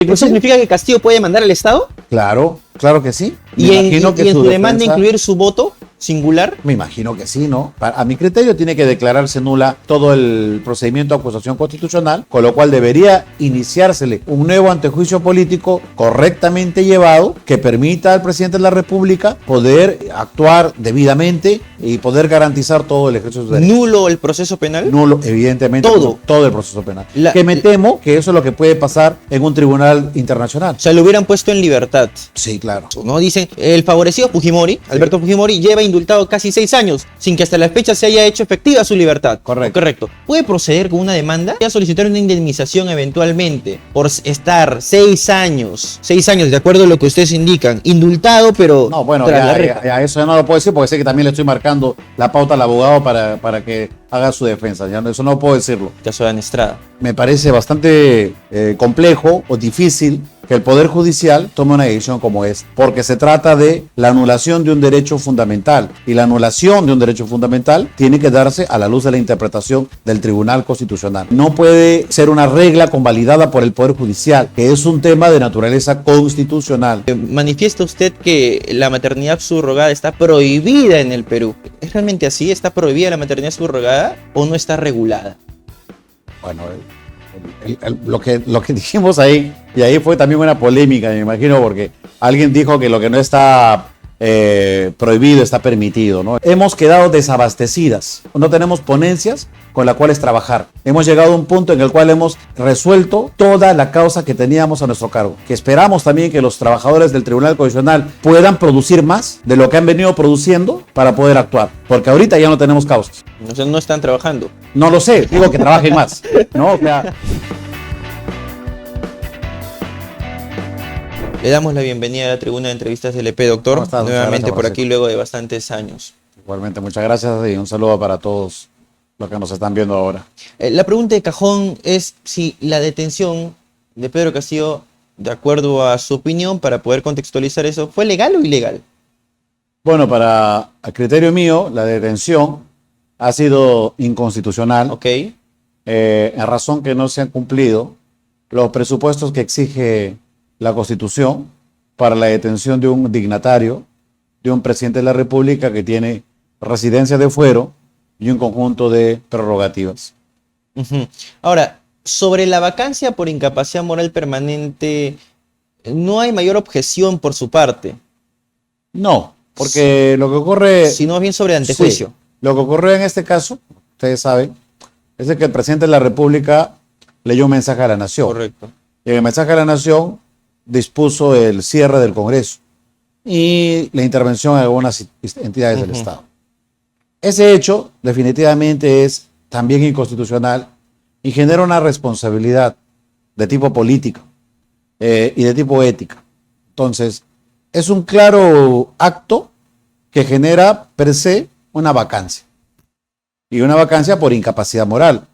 ¿Eso significa que Castillo puede demandar al Estado? Claro, claro que sí. ¿Y en su demanda incluir su voto singular? Me imagino que sí, ¿no? A mi criterio tiene que declararse nula todo el procedimiento de acusación constitucional, con lo cual debería iniciársele un nuevo antejuicio político correctamente llevado que permita al presidente de la República poder actuar debidamente y poder garantizar todo el ejercicio de sus derechos. ¿Nulo el proceso penal? Nulo, evidentemente. Todo el proceso penal. Que me temo que eso es lo que puede pasar en un tribunal internacional. O sea, lo hubieran puesto en libertad. Sí, claro. ¿No? Dicen, el favorecido Fujimori, sí. Alberto Fujimori, lleva indultado casi 6 años, sin que hasta la fecha se haya hecho efectiva su libertad. Correcto. ¿Puede proceder con una demanda? Ya solicitar una indemnización eventualmente por estar 6 años, de acuerdo a lo que ustedes indican, indultado, pero... No, bueno, ya eso ya no lo puedo decir porque sé que también le estoy marcando la pauta al abogado para que haga su defensa. Ya eso no puedo decirlo. Caso de Ana Estrada. Me parece bastante complejo o difícil que el Poder Judicial tome una decisión como esta, porque se trata de la anulación de un derecho fundamental, y la anulación de un derecho fundamental tiene que darse a la luz de la interpretación del Tribunal Constitucional. No puede ser una regla convalidada por el Poder Judicial, que es un tema de naturaleza constitucional. Manifiesta usted que la maternidad subrogada está prohibida en el Perú. ¿Es realmente así? ¿Está prohibida la maternidad subrogada o no está regulada? Bueno, lo que dijimos ahí, y ahí fue también una polémica, me imagino, porque alguien dijo que lo que no está prohibido está permitido, ¿no? Hemos quedado desabastecidas, no tenemos ponencias con las cuales trabajar. Hemos llegado a un punto en el cual hemos resuelto toda la causa que teníamos a nuestro cargo, que esperamos también que los trabajadores del Tribunal Constitucional puedan producir más de lo que han venido produciendo para poder actuar, porque ahorita ya no tenemos causas. O sea, no están trabajando. No lo sé, digo que trabajen más, ¿no? O sea, le damos la bienvenida a la tribuna de entrevistas del EP, doctor. ¿Cómo estás? Nuevamente por aquí luego de bastantes años. Igualmente, muchas gracias y un saludo para todos los que nos están viendo ahora. La pregunta de cajón es si la detención de Pedro Castillo, de acuerdo a su opinión, para poder contextualizar eso, ¿fue legal o ilegal? Bueno, a criterio mío, la detención ha sido inconstitucional. Ok. En razón que no se han cumplido los presupuestos que exige la Constitución para la detención de un dignatario, de un presidente de la República que tiene residencia de fuero y un conjunto de prerrogativas. Ahora, sobre la vacancia por incapacidad moral permanente, ¿no hay mayor objeción por su parte? No, porque lo que ocurre... Sino bien sobre el antejuicio. Sí, lo que ocurrió en este caso, ustedes saben, es que el presidente de la República leyó un mensaje a la nación. Correcto. Y en el mensaje a la nación dispuso el cierre del Congreso y la intervención de algunas entidades del Estado. Ese hecho definitivamente es también inconstitucional y genera una responsabilidad de tipo político y de tipo ética. Entonces, es un claro acto que genera per se una vacancia, y una vacancia por incapacidad moral.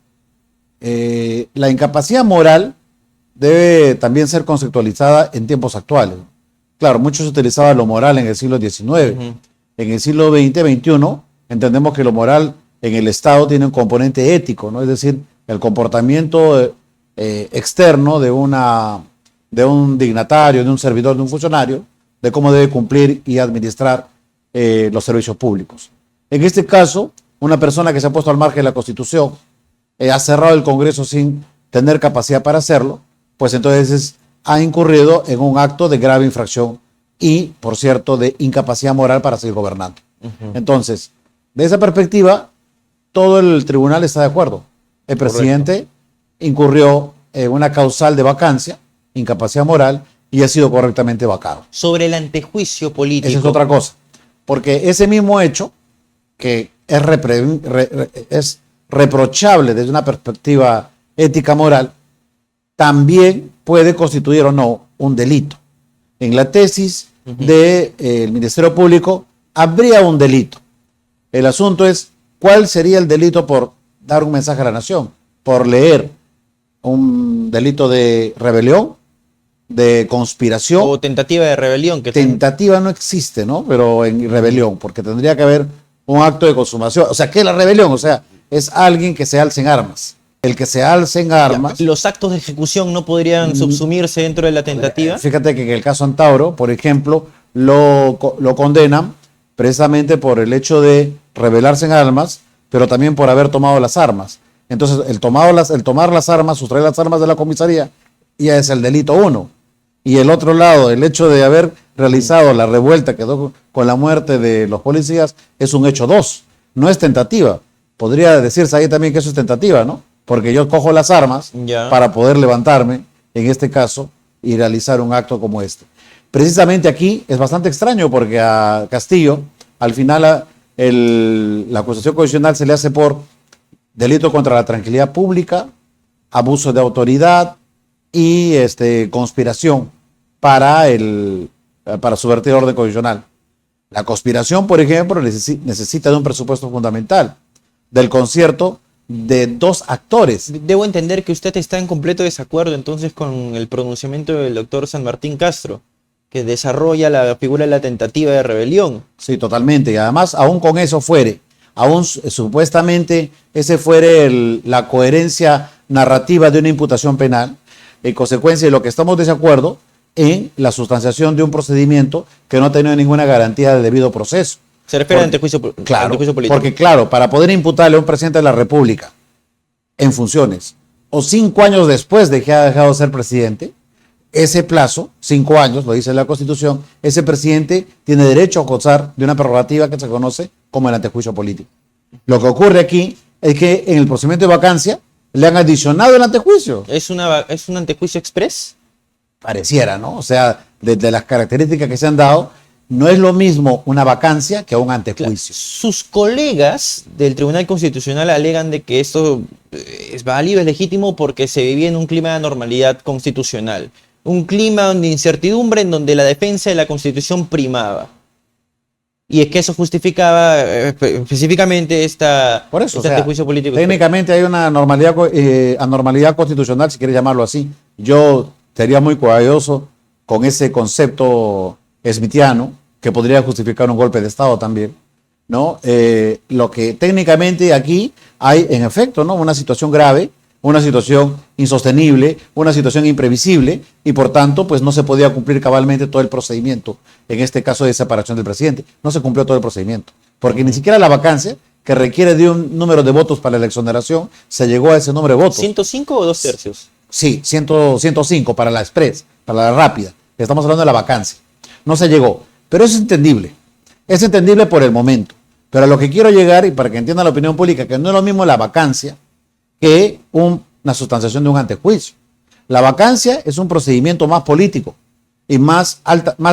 La incapacidad moral debe también ser conceptualizada en tiempos actuales. Claro, mucho se utilizaba lo moral en el siglo XIX. En el siglo XX, XXI, entendemos que lo moral en el Estado tiene un componente ético, ¿no? Es decir, el comportamiento externo de un dignatario, de un servidor, de un funcionario, de cómo debe cumplir y administrar los servicios públicos. En este caso, una persona que se ha puesto al margen de la Constitución, ha cerrado el Congreso sin tener capacidad para hacerlo, pues entonces ha incurrido en un acto de grave infracción y, por cierto, de incapacidad moral para seguir gobernando. Entonces, de esa perspectiva, todo el tribunal está de acuerdo. El presidente incurrió en una causal de vacancia, incapacidad moral, y ha sido correctamente vacado. Sobre el antejuicio político. Esa es otra cosa, porque ese mismo hecho, que es reprochable desde una perspectiva ética moral, también puede constituir o no un delito. En la tesis del Ministerio Público habría un delito. El asunto es cuál sería el delito por dar un mensaje a la nación, por leer un delito de rebelión, de conspiración. O tentativa de rebelión. Tentativa no existe, ¿no? Pero en rebelión, porque tendría que haber un acto de consumación. O sea, ¿qué es la rebelión? O sea, es alguien que se alce en armas. el que se alce en armas. ¿Los actos de ejecución no podrían subsumirse dentro de la tentativa? Fíjate que en el caso Antauro, por ejemplo, lo condenan precisamente por el hecho de rebelarse en armas, pero también por haber tomado las armas. Entonces, el tomar las armas, sustraer las armas de la comisaría, ya es el delito 1. Y el otro lado, el hecho de haber realizado la revuelta que quedó con la muerte de los policías, es un hecho 2. No es tentativa. Podría decirse ahí también que eso es tentativa, ¿no? Porque yo cojo las armas para poder levantarme, en este caso, y realizar un acto como este. Precisamente aquí es bastante extraño porque a Castillo, al final, la acusación constitucional se le hace por delito contra la tranquilidad pública, abuso de autoridad y conspiración para subvertir el orden constitucional. La conspiración, por ejemplo, necesita de un presupuesto fundamental, del concierto de 2 actores. Debo entender que usted está en completo desacuerdo entonces con el pronunciamiento del doctor San Martín Castro, que desarrolla la figura de la tentativa de rebelión. Sí, totalmente. Y además, aún con eso supuestamente ese fuere la coherencia narrativa de una imputación penal, en consecuencia de lo que estamos de desacuerdo en la sustanciación de un procedimiento que no ha tenido ninguna garantía de debido proceso. Se refiere al antejuicio político. Porque claro, para poder imputarle a un presidente de la República en funciones, o 5 años después de que ha dejado de ser presidente, ese plazo, 5 años, lo dice la Constitución, ese presidente tiene derecho a gozar de una prerrogativa que se conoce como el antejuicio político. Lo que ocurre aquí es que en el procedimiento de vacancia le han adicionado el antejuicio. ¿Es un antejuicio express? Pareciera, ¿no? O sea, desde las características que se han dado, no es lo mismo una vacancia que un antejuicio. Sus colegas del Tribunal Constitucional alegan de que esto es válido, es legítimo porque se vivía en un clima de normalidad constitucional. Un clima de incertidumbre en donde la defensa de la Constitución primaba. Y es que eso justificaba específicamente Por eso, este antejuicio político. Técnicamente hay una anormalidad constitucional, si quieres llamarlo así. Yo sería muy cuidadoso con ese concepto smithiano, que podría justificar un golpe de Estado también, ¿no? Lo que técnicamente aquí hay, en efecto, ¿no? Una situación grave, una situación insostenible, una situación imprevisible, y por tanto, pues no se podía cumplir cabalmente todo el procedimiento, en este caso de separación del presidente. No se cumplió todo el procedimiento, porque ni siquiera la vacancia, que requiere de un número de votos para la exoneración, se llegó a ese número de votos. ¿105 o 2/3? Sí, 105 para la express, para la rápida. Estamos hablando de la vacancia. No se llegó, pero es entendible. Es entendible por el momento. Pero a lo que quiero llegar, y para que entienda la opinión pública, que no es lo mismo la vacancia que una sustanciación de un antejuicio. La vacancia es un procedimiento más político y más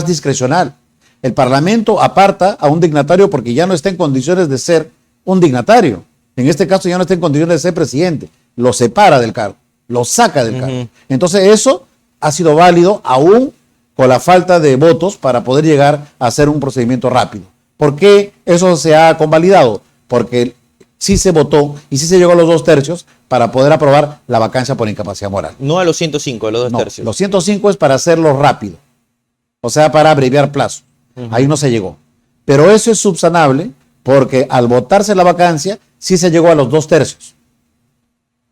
discrecional. El Parlamento aparta a un dignatario porque ya no está en condiciones de ser un dignatario. En este caso ya no está en condiciones de ser presidente. Lo separa del cargo, lo saca del cargo. Entonces eso ha sido válido aún con la falta de votos para poder llegar a hacer un procedimiento rápido. ¿Por qué eso se ha convalidado? Porque sí se votó y sí se llegó a los 2/3 para poder aprobar la vacancia por incapacidad moral. No a los 105, a los 2/3. Los 105 es para hacerlo rápido, o sea, para abreviar plazo. Ahí no se llegó. Pero eso es subsanable porque al votarse la vacancia sí se llegó a los 2/3.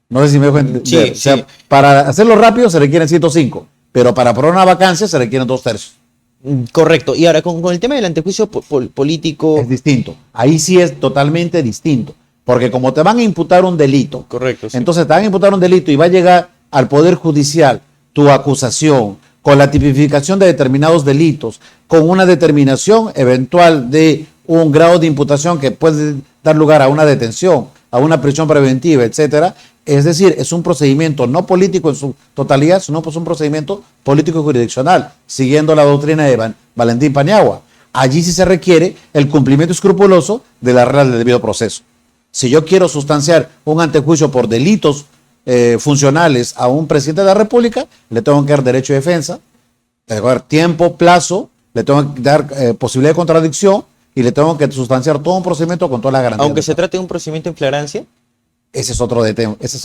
No sé si me dejo entender. Sí, o sea, sí. Para hacerlo rápido se requieren 105, pero para aprobar una vacancia se requieren 2/3. Correcto. Y ahora, con el tema del antejuicio político... Es distinto. Ahí sí es totalmente distinto. Porque como te van a imputar un delito, Correcto, sí. Entonces te van a imputar un delito y va a llegar al Poder Judicial tu acusación con la tipificación de determinados delitos, con una determinación eventual de un grado de imputación que puede dar lugar a una detención, a una prisión preventiva, etcétera. Es decir, es un procedimiento no político en su totalidad, sino pues un procedimiento político y jurisdiccional, siguiendo la doctrina de Valentín Paniagua. Allí sí se requiere el cumplimiento escrupuloso de las reglas del debido proceso. Si yo quiero sustanciar un antejuicio por delitos funcionales a un presidente de la República, le tengo que dar derecho de defensa, le tengo que dar tiempo, plazo, le tengo que dar posibilidad de contradicción y le tengo que sustanciar todo un procedimiento con todas las garantías. Aunque se trate de un procedimiento en flagrancia. Ese es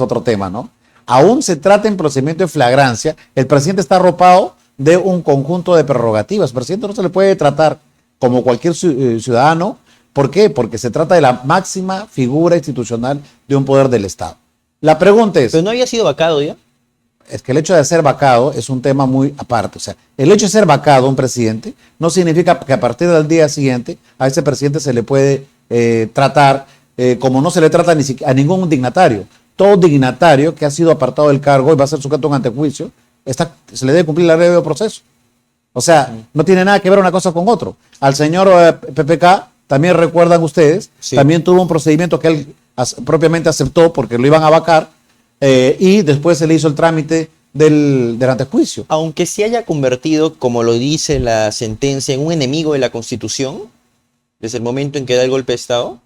otro tema, ¿no? Aún se trata en procedimiento de flagrancia, el presidente está arropado de un conjunto de prerrogativas. El presidente no se le puede tratar como cualquier ciudadano. ¿Por qué? Porque se trata de la máxima figura institucional de un poder del Estado. La pregunta es, Pero no había sido vacado ya. es que el hecho de ser vacado es un tema muy aparte. O sea, el hecho de ser vacado un presidente no significa que a partir del día siguiente a ese presidente se le puede tratar como no se le trata a ningún dignatario. Todo dignatario que ha sido apartado del cargo y va a ser sujeto a un antejuicio, se le debe cumplir la ley de proceso. O sea, no tiene nada que ver una cosa con otro. Al señor PPK, también recuerdan ustedes, Sí. también tuvo un procedimiento que él propiamente aceptó porque lo iban a vacar y después se le hizo el trámite del antejuicio. Aunque se haya convertido, como lo dice la sentencia, en un enemigo de la Constitución, desde el momento en que da el golpe de Estado.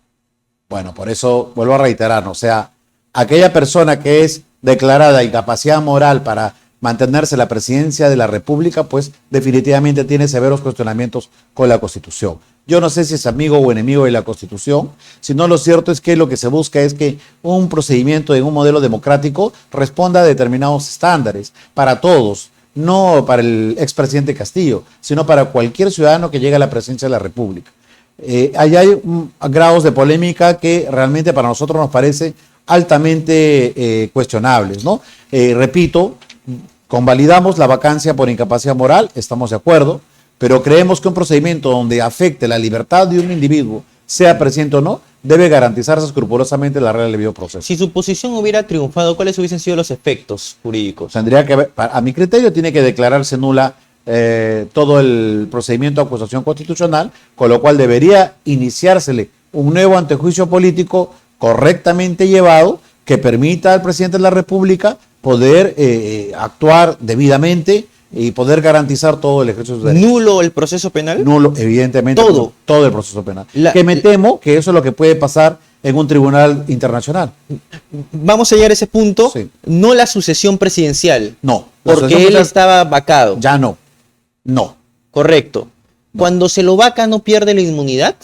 Bueno, por eso vuelvo a reiterar, o sea, aquella persona que es declarada incapacidad moral para mantenerse en la presidencia de la República, pues definitivamente tiene severos cuestionamientos con la Constitución. Yo no sé si es amigo o enemigo de la Constitución, sino lo cierto es que lo que se busca es que un procedimiento en un modelo democrático responda a determinados estándares para todos, no para el expresidente Castillo, sino para cualquier ciudadano que llegue a la presidencia de la República. Ahí hay grados de polémica que realmente para nosotros nos parece altamente cuestionables, ¿no? Repito, convalidamos la vacancia por incapacidad moral, estamos de acuerdo, pero creemos que un procedimiento donde afecte la libertad de un individuo, sea presidente o no, debe garantizarse escrupulosamente la regla del debido proceso. Si su posición hubiera triunfado, ¿cuáles hubiesen sido los efectos jurídicos? Tendría que ver, a mi criterio, tiene que declararse nula todo el procedimiento de acusación constitucional, con lo cual debería iniciársele un nuevo antejuicio político correctamente llevado que permita al presidente de la República poder actuar debidamente y poder garantizar todo el ejercicio de sus derechos. ¿Nulo el proceso penal? Nulo, evidentemente, todo el proceso penal. Que me temo que eso es lo que puede pasar en un tribunal internacional. Vamos a llegar a ese punto. Sí. No la sucesión presidencial. No. La Porque sucesión él presidencial estaba vacado. ya no. No. Correcto. Cuando se lo vaca, ¿no pierde la inmunidad?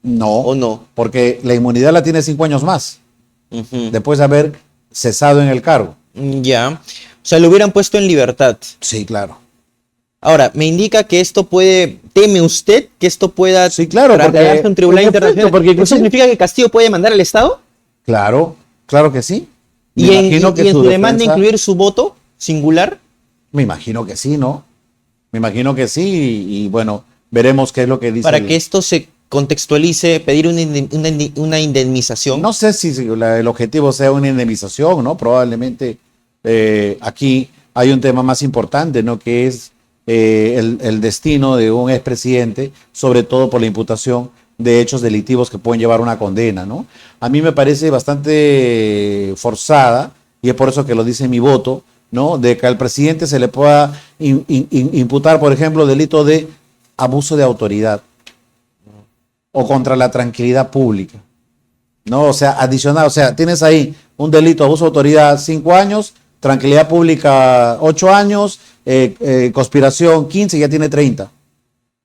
No. ¿O no? Porque la inmunidad la tiene 5 años más, Ujú. después de haber cesado en el cargo. Ya. O sea, lo hubieran puesto en libertad. Sí, claro. Ahora, me indica que esto puede, ¿teme usted que esto pueda Sí, claro, trasladarse porque- a un tribunal en efecto, internacional? porque ¿Eso inclusive- significa que Castillo puede demandar al Estado? Claro, claro que sí. Me ¿Y en, imagino y que en su demanda defensa- incluir su voto singular? Me imagino que sí, ¿no? Me imagino que sí y bueno, veremos qué es lo que dice. Para que esto se contextualice, pedir una indemnización. No sé si el objetivo sea una indemnización, ¿no? Probablemente aquí hay un tema más importante, ¿no? Que es el destino de un expresidente, sobre todo por la imputación de hechos delictivos que pueden llevar una condena, ¿no? A mí me parece bastante forzada, y es por eso que lo dice mi voto, ¿no? De que al presidente se le pueda imputar, por ejemplo, delito de abuso de autoridad o contra la tranquilidad pública. No, o sea, adicional, o sea, tienes ahí un delito de abuso de autoridad 5 años, tranquilidad pública 8 años, conspiración 15, ya tiene 30.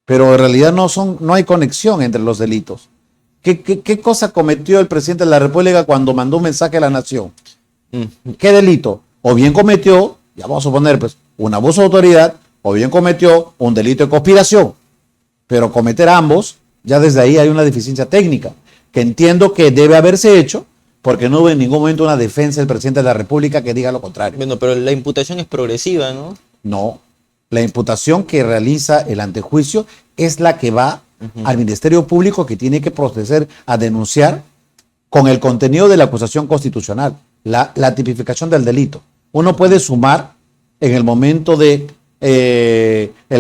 Pero en realidad no hay conexión entre los delitos. ¿Qué cosa cometió el presidente de la República cuando mandó un mensaje a la nación? ¿Qué delito? O bien cometió, ya vamos a suponer, pues, un abuso de autoridad, o bien cometió un delito de conspiración. Pero cometer ambos, ya desde ahí hay una deficiencia técnica, que entiendo que debe haberse hecho, porque no hubo en ningún momento una defensa del presidente de la República que diga lo contrario. Bueno, pero la imputación es progresiva, ¿no? No, la imputación que realiza el antejuicio es la que va al Ministerio Público, que tiene que proceder a denunciar con el contenido de la acusación constitucional, la tipificación del delito. Uno puede sumar en el momento de,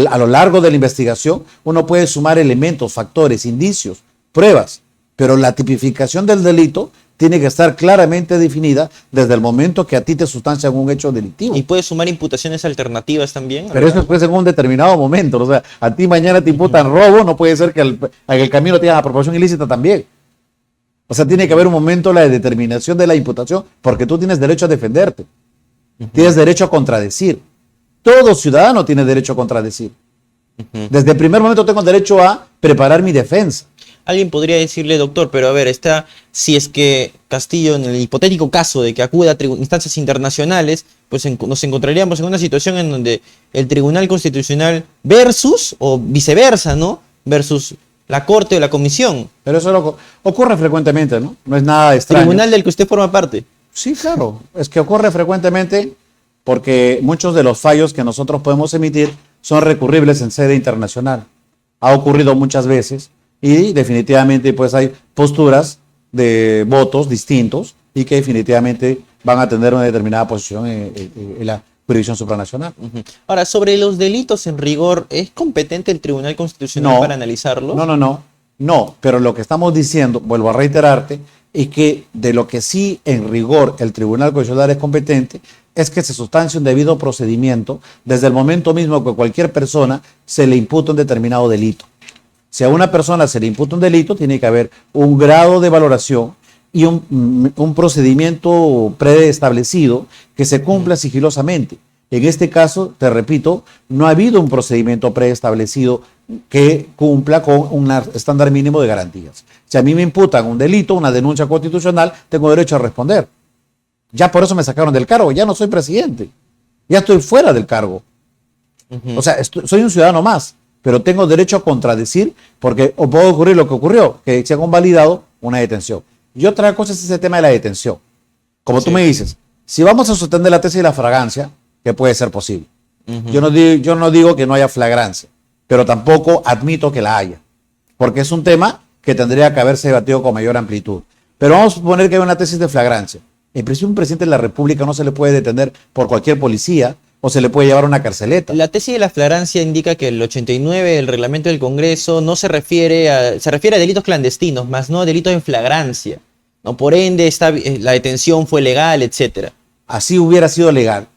a lo largo de la investigación, uno puede sumar elementos, factores, indicios, pruebas, pero la tipificación del delito tiene que estar claramente definida desde el momento que a ti te sustancian un hecho delictivo. Y puede sumar imputaciones alternativas también. Pero eso es en un determinado momento. O sea, a ti mañana te imputan robo, no puede ser que en el camino te hagan apropiación ilícita también. O sea, tiene que haber un momento la determinación de la imputación, porque tú tienes derecho a defenderte. Tienes derecho a contradecir. Todo ciudadano tiene derecho a contradecir. Desde el primer momento tengo derecho a preparar mi defensa. Alguien podría decirle, doctor, pero a ver, si es que Castillo, en el hipotético caso de que acuda a instancias internacionales, pues nos encontraríamos en una situación en donde el Tribunal Constitucional versus, o viceversa, ¿no? Versus la Corte o la Comisión. Pero eso ocurre frecuentemente, ¿no? No es nada extraño. Tribunal del que usted forma parte. Sí, claro. Es que ocurre frecuentemente porque muchos de los fallos que nosotros podemos emitir son recurribles en sede internacional. Ha ocurrido muchas veces y definitivamente pues hay posturas de votos distintos y que definitivamente van a tener una determinada posición en la jurisdicción supranacional. Ujú. Ahora, sobre los delitos en rigor, ¿es competente el Tribunal Constitucional No, para analizarlos? no, pero lo que estamos diciendo, vuelvo a reiterarte, es que de lo que sí en rigor el Tribunal Constitucional es competente es que se sustancie un debido procedimiento desde el momento mismo que cualquier persona se le imputa un determinado delito. Si a una persona se le imputa un delito, tiene que haber un grado de valoración y un procedimiento preestablecido que se cumpla sigilosamente. En este caso, te repito, no ha habido un procedimiento preestablecido que cumpla con un estándar mínimo de garantías. Si a mí me imputan un delito, una denuncia constitucional, tengo derecho a responder. Ya por eso me sacaron del cargo, ya no soy presidente, ya estoy fuera del cargo. O sea, soy un ciudadano más, pero tengo derecho a contradecir porque o puede ocurrir lo que ocurrió, que se ha convalidado una detención. Y otra cosa es ese tema de la detención. Como tú me dices, si vamos a sostener la tesis de la flagrancia, que puede ser posible. Yo no digo que no haya flagrancia, pero tampoco admito que la haya, porque es un tema que tendría que haberse debatido con mayor amplitud. Pero vamos a suponer que hay una tesis de flagrancia. En principio, un presidente de la República no se le puede detener por cualquier policía o se le puede llevar a una carceleta. La tesis de la flagrancia indica que el 89 del reglamento del Congreso no se refiere a delitos clandestinos, más no a delitos en flagrancia. ¿No? Por ende, la detención fue legal, etcétera. Así hubiera sido legal.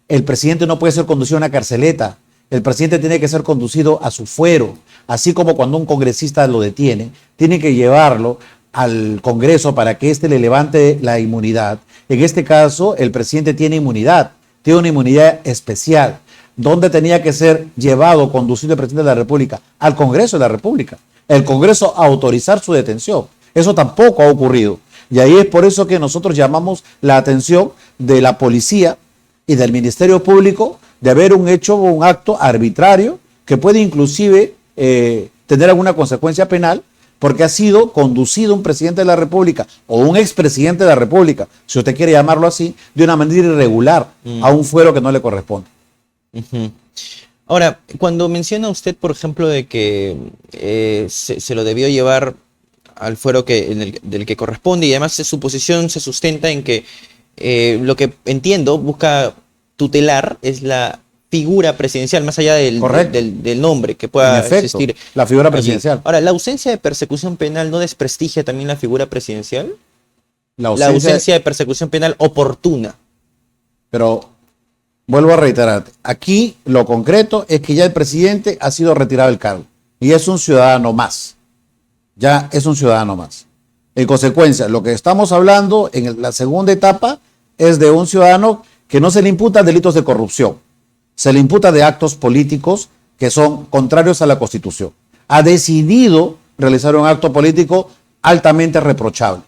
El presidente no puede ser conducido a una carceleta. El presidente tiene que ser conducido a su fuero. Así como cuando un congresista lo detiene, tiene que llevarlo al Congreso para que éste le levante la inmunidad. En este caso, el presidente tiene inmunidad, tiene una inmunidad especial. ¿Dónde tenía que ser llevado, conducido el presidente de la República? Al Congreso de la República. El Congreso a autorizar su detención. Eso tampoco ha ocurrido. Y ahí es por eso que nosotros llamamos la atención de la policía y del Ministerio Público de haber hecho un acto arbitrario que puede inclusive tener alguna consecuencia penal porque ha sido conducido un presidente de la República o un expresidente de la República, si usted quiere llamarlo así, de una manera irregular a un fuero que no le corresponde. Ahora, cuando menciona usted, por ejemplo, de que se lo debió llevar al fuero del que corresponde y además su posición se sustenta en que lo que entiendo busca tutelar es la figura presidencial, más allá del nombre que pueda existir. La figura presidencial. Allí. Ahora, ¿la ausencia de persecución penal no desprestigia también la figura presidencial? La ausencia de persecución penal oportuna. Pero vuelvo a reiterarte, aquí lo concreto es que ya el presidente ha sido retirado del cargo y es un ciudadano más. Ya es un ciudadano más. En consecuencia, lo que estamos hablando en la segunda etapa es de un ciudadano que no se le imputa delitos de corrupción, se le imputa de actos políticos que son contrarios a la Constitución. Ha decidido realizar un acto político altamente reprochable.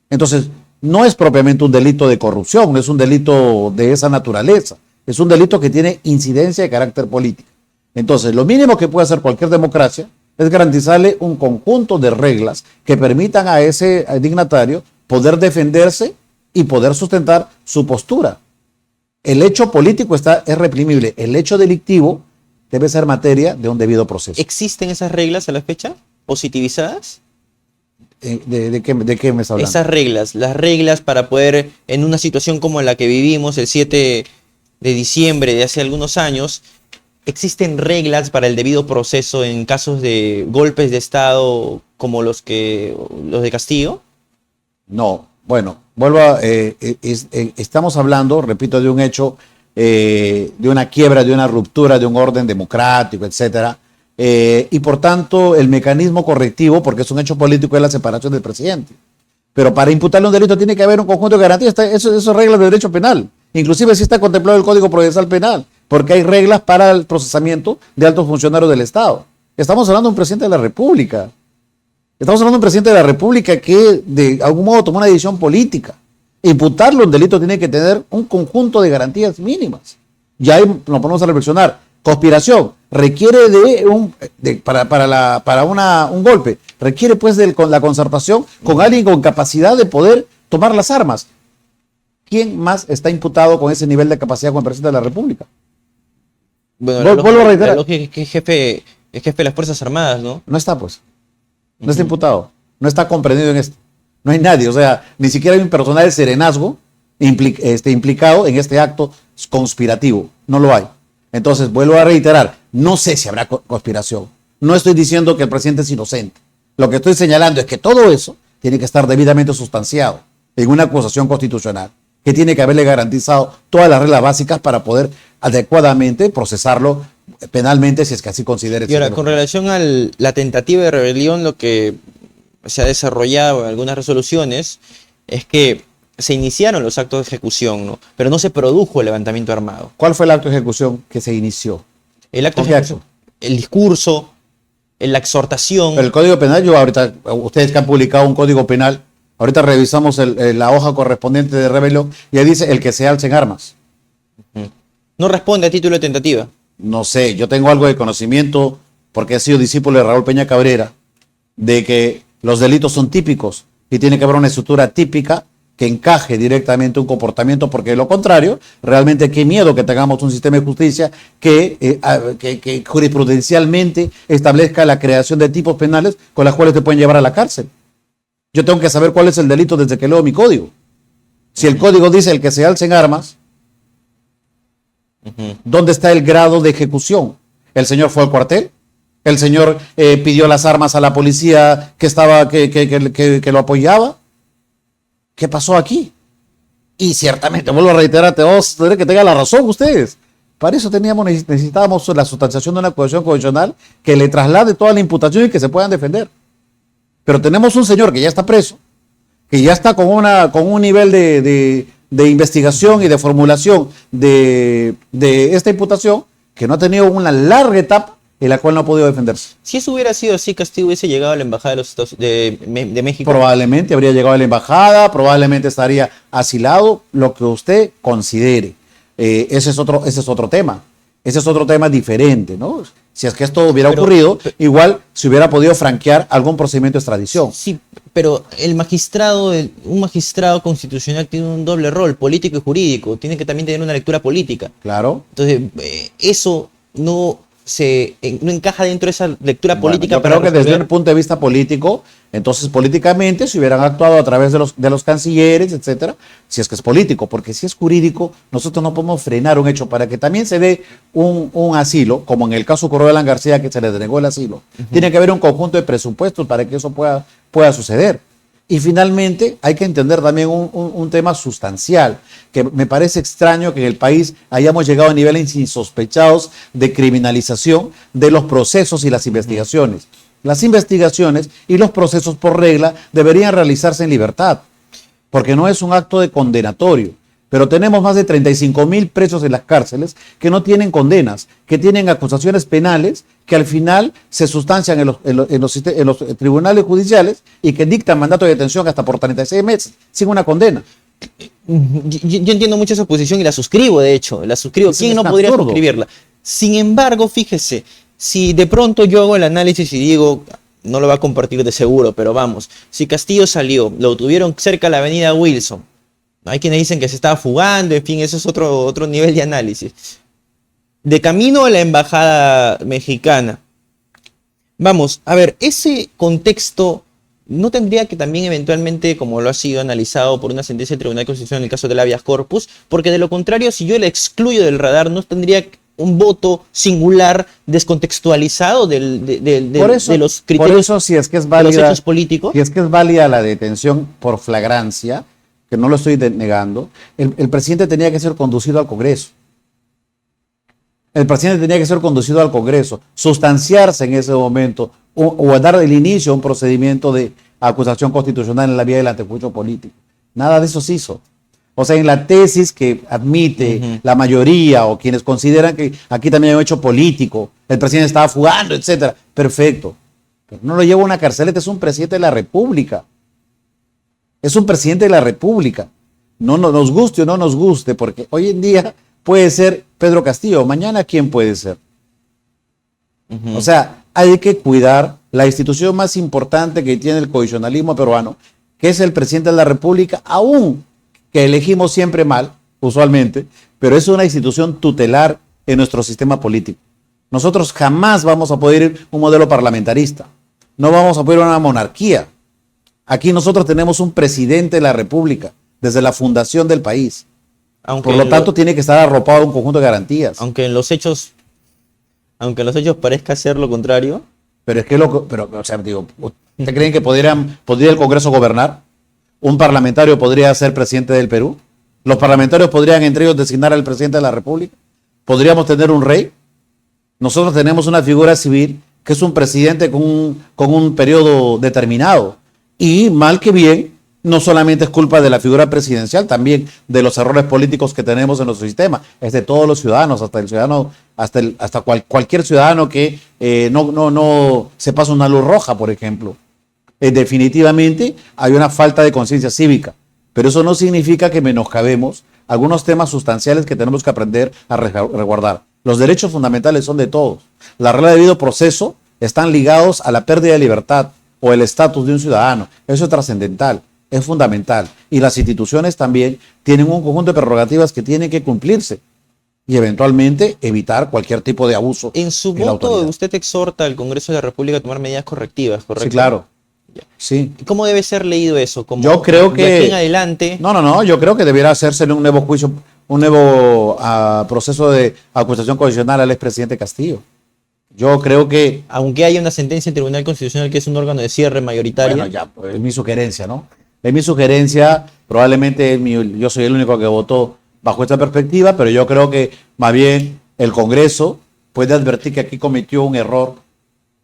Entonces, no es propiamente un delito de corrupción, no es un delito de esa naturaleza, es un delito que tiene incidencia de carácter político. Entonces, lo mínimo que puede hacer cualquier democracia es garantizarle un conjunto de reglas que permitan a ese dignatario poder defenderse y poder sustentar su postura. El hecho político es reprimible, el hecho delictivo debe ser materia de un debido proceso. ¿Existen esas reglas a la fecha? ¿Positivizadas? ¿De qué me está hablando? Esas reglas, las reglas para poder, en una situación como la que vivimos el 7 de diciembre de hace algunos años, ¿existen reglas para el debido proceso en casos de golpes de Estado como los de Castillo? No, bueno, estamos hablando, repito, de un hecho, de una quiebra, de una ruptura de un orden democrático, etcétera, y por tanto el mecanismo correctivo, porque es un hecho político, es la separación del presidente. Pero para imputarle un delito tiene que haber un conjunto de garantías, eso es reglas de derecho penal. Inclusive sí está contemplado el Código Procesal Penal, porque hay reglas para el procesamiento de altos funcionarios del Estado. Estamos hablando de un presidente de la República. Estamos hablando de un presidente de la República que de algún modo tomó una decisión política. Imputarle un delito tiene que tener un conjunto de garantías mínimas. Y ahí nos ponemos a reflexionar. Conspiración requiere para un golpe, requiere pues con la concertación con alguien con capacidad de poder tomar las armas. ¿Quién más está imputado con ese nivel de capacidad como presidente de la República? Bueno, Vuelvo a reiterar. la lógica es que es jefe de las Fuerzas Armadas, ¿no? No está, pues. No está imputado. No está comprendido en esto. No hay nadie. O sea, ni siquiera hay un personal de serenazgo implicado en este acto conspirativo. No lo hay. Entonces, vuelvo a reiterar, no sé si habrá conspiración. No estoy diciendo que el presidente es inocente. Lo que estoy señalando es que todo eso tiene que estar debidamente sustanciado en una acusación constitucional que tiene que haberle garantizado todas las reglas básicas para poder adecuadamente procesarlo penalmente si es que así considere. Y ahora, con relación a la tentativa de rebelión, lo que se ha desarrollado en algunas resoluciones es que se iniciaron los actos de ejecución, ¿no? Pero no se produjo el levantamiento armado. ¿Cuál fue el acto de ejecución que se inició? El acto de ejecución, el discurso, la exhortación. Pero el Código Penal, yo ahorita, ustedes que han publicado un Código Penal, ahorita revisamos la hoja correspondiente de rebelión y ahí dice el que se alce en armas. No responde a título de tentativa. No sé, yo tengo algo de conocimiento, porque he sido discípulo de Raúl Peña Cabrera, de que los delitos son típicos y tiene que haber una estructura típica que encaje directamente un comportamiento, porque de lo contrario, realmente qué miedo que tengamos un sistema de justicia que jurisprudencialmente establezca la creación de tipos penales con las cuales te pueden llevar a la cárcel. Yo tengo que saber cuál es el delito desde que leo mi código. Si el código dice el que se alce en armas, ¿dónde está el grado de ejecución? ¿El señor fue al cuartel? ¿El señor pidió las armas a la policía que lo apoyaba? ¿Qué pasó aquí? Y ciertamente, vuelvo a reiterar, tenemos que tenga la razón ustedes. Para eso necesitábamos la sustanciación de una acusación condicional que le traslade toda la imputación y que se puedan defender. Pero tenemos un señor que ya está preso, que ya está con un nivel de investigación y de formulación de esta imputación, que no ha tenido una larga etapa en la cual no ha podido defenderse. Si eso hubiera sido así, Castillo hubiese llegado a la embajada de los Estados de México. Probablemente habría llegado a la embajada, probablemente estaría asilado, lo que usted considere. Ese es otro tema. Ese es otro tema diferente, ¿no? Si es que esto hubiera ocurrido, igual se hubiera podido franquear algún procedimiento de extradición. Sí, pero un magistrado constitucional tiene un doble rol, político y jurídico. Tiene que también tener una lectura política. Claro. Entonces, eso no encaja dentro de esa lectura política. Yo creo que desde el punto de vista político, entonces políticamente se hubieran actuado a través de los cancilleres, etcétera, si es que es político, porque si es jurídico, nosotros no podemos frenar un hecho para que también se dé un asilo, como en el caso ocurrió de Alan García, que se le denegó el asilo. Tiene que haber un conjunto de presupuestos para que eso pueda suceder. Y finalmente hay que entender también un tema sustancial, que me parece extraño que en el país hayamos llegado a niveles insospechados de criminalización de los procesos y las investigaciones. Las investigaciones y los procesos por regla deberían realizarse en libertad, porque no es un acto de condenatorio. Pero tenemos más de 35.000 presos en las cárceles que no tienen condenas, que tienen acusaciones penales que al final se sustancian en los tribunales judiciales y que dictan mandato de detención hasta por 36 meses sin una condena. Yo entiendo mucho esa posición y la suscribo, de hecho. La suscribo. ¿Quién no podría suscribirla? Sin embargo, fíjese, si de pronto yo hago el análisis y digo, no lo va a compartir de seguro, pero vamos, si Castillo salió, lo tuvieron cerca de la avenida Wilson, hay quienes dicen que se estaba fugando, en fin, eso es otro nivel de análisis. De camino a la embajada mexicana. Vamos, a ver, ese contexto no tendría que también eventualmente, como lo ha sido analizado por una sentencia del Tribunal Constitucional en el caso del habeas corpus, porque de lo contrario, si yo le excluyo del radar, no tendría un voto singular descontextualizado de los criterios, por eso, si es que es válida, de los hechos políticos. Si es que es válida la detención por flagrancia, que no lo estoy negando, el presidente tenía que ser conducido al Congreso. El presidente tenía que ser conducido al Congreso, sustanciarse en ese momento o dar el inicio a un procedimiento de acusación constitucional en la vía del antejuicio político. Nada de eso se hizo. O sea, en la tesis que admite la mayoría o quienes consideran que aquí también hay un hecho político, el presidente estaba fugando, etcétera, perfecto. Pero no lo lleva a una carceleta, es un presidente de la República. Es un presidente de la República. No nos guste o no nos guste, porque hoy en día puede ser Pedro Castillo, mañana ¿quién puede ser? O sea, hay que cuidar la institución más importante que tiene el constitucionalismo peruano, que es el presidente de la República, aún que elegimos siempre mal, usualmente, pero es una institución tutelar en nuestro sistema político. Nosotros jamás vamos a poder ir a un modelo parlamentarista, no vamos a poder ir a una monarquía. Aquí nosotros tenemos un presidente de la República desde la fundación del país. Aunque Por lo tanto, tiene que estar arropado a un conjunto de garantías. Aunque en los hechos parezca ser lo contrario. Pero es que o sea, digo, ¿usted creen que podría el Congreso gobernar? ¿Un parlamentario podría ser presidente del Perú? ¿Los parlamentarios podrían entre ellos designar al presidente de la República? ¿Podríamos tener un rey? Nosotros tenemos una figura civil que es un presidente con un periodo determinado. Y mal que bien, no solamente es culpa de la figura presidencial, también de los errores políticos que tenemos en nuestro sistema. Es de todos los ciudadanos, hasta el ciudadano, cualquier ciudadano que no se pasa una luz roja, por ejemplo. Definitivamente hay una falta de conciencia cívica, pero eso no significa que menoscabemos algunos temas sustanciales que tenemos que aprender a resguardar. Los derechos fundamentales son de todos. La regla de debido proceso están ligados a la pérdida de libertad o el estatus de un ciudadano. Eso es trascendental, es fundamental. Y las instituciones también tienen un conjunto de prerrogativas que tienen que cumplirse y eventualmente evitar cualquier tipo de abuso. En su voto, usted exhorta al Congreso de la República a tomar medidas correctivas, ¿correcto? Sí, claro. Sí. ¿Cómo debe ser leído eso? Yo creo que de aquí en adelante. No. Yo creo que debiera hacerse un nuevo juicio, un nuevo proceso de acusación condicional al expresidente Castillo. Yo creo que, aunque haya una sentencia del Tribunal Constitucional que es un órgano de cierre mayoritario. Bueno, ya, pues, es mi sugerencia, ¿no? Es mi sugerencia. Probablemente yo soy el único que votó bajo esta perspectiva, pero yo creo que más bien el Congreso puede advertir que aquí cometió un error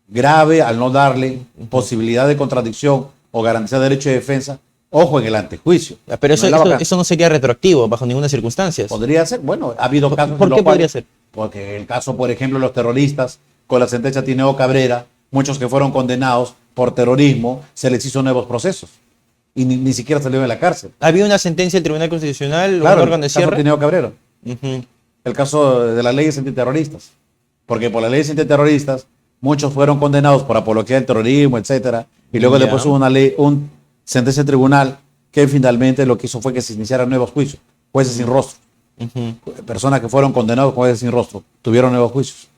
grave al no darle posibilidad de contradicción o garantía de derecho de defensa. Ojo, en el antejuicio. Pero eso no sería retroactivo bajo ninguna circunstancia. Podría ser. Bueno, ha habido casos. ¿Por qué podría ser? Porque el caso, por ejemplo, de los terroristas, con la sentencia Tineo Cabrera, muchos que fueron condenados por terrorismo, se les hizo nuevos procesos. Y ni siquiera salieron de la cárcel. ¿Había una sentencia del Tribunal Constitucional, claro, un órgano de cierre? El caso Tineo Cabrera. El caso de las leyes antiterroristas. Porque por las leyes antiterroristas, muchos fueron condenados por apología del terrorismo, etcétera. Y luego después hubo una sentencia tribunal que finalmente lo que hizo fue que se iniciaran nuevos juicios. Jueces sin rostro. Personas que fueron condenados con jueces sin rostro tuvieron nuevos juicios.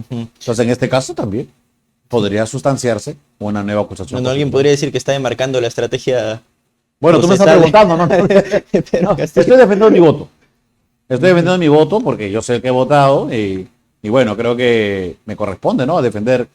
Entonces, en este caso también podría sustanciarse una nueva acusación. Alguien podría decir que está enmarcando la estrategia. Bueno, tú me estás preguntando, ¿no? Estoy defendiendo mi voto. Estoy defendiendo mi voto porque yo sé el que he votado y bueno, creo que me corresponde, ¿no? Defender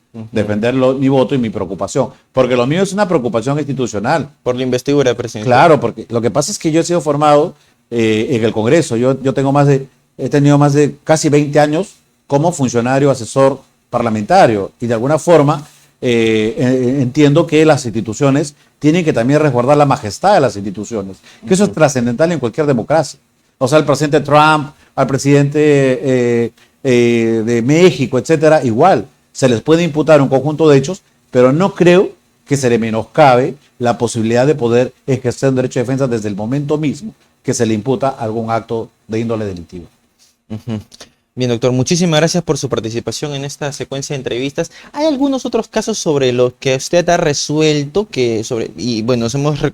mi voto y mi preocupación. Porque lo mío es una preocupación institucional. Por la investidura presidencial. Claro, porque lo que pasa es que yo he sido formado en el Congreso. Yo he tenido más de casi 20 años como funcionario asesor parlamentario. Y de alguna forma entiendo que las instituciones tienen que también resguardar la majestad de las instituciones. Que eso es trascendental en cualquier democracia. O sea, al presidente Trump, al presidente de México, etcétera, igual se les puede imputar un conjunto de hechos, pero no creo que se le menoscabe la posibilidad de poder ejercer un derecho de defensa desde el momento mismo que se le imputa algún acto de índole delictivo. Bien, doctor, muchísimas gracias por su participación en esta secuencia de entrevistas. ¿Hay algunos otros casos sobre los que usted ha resuelto? Y bueno,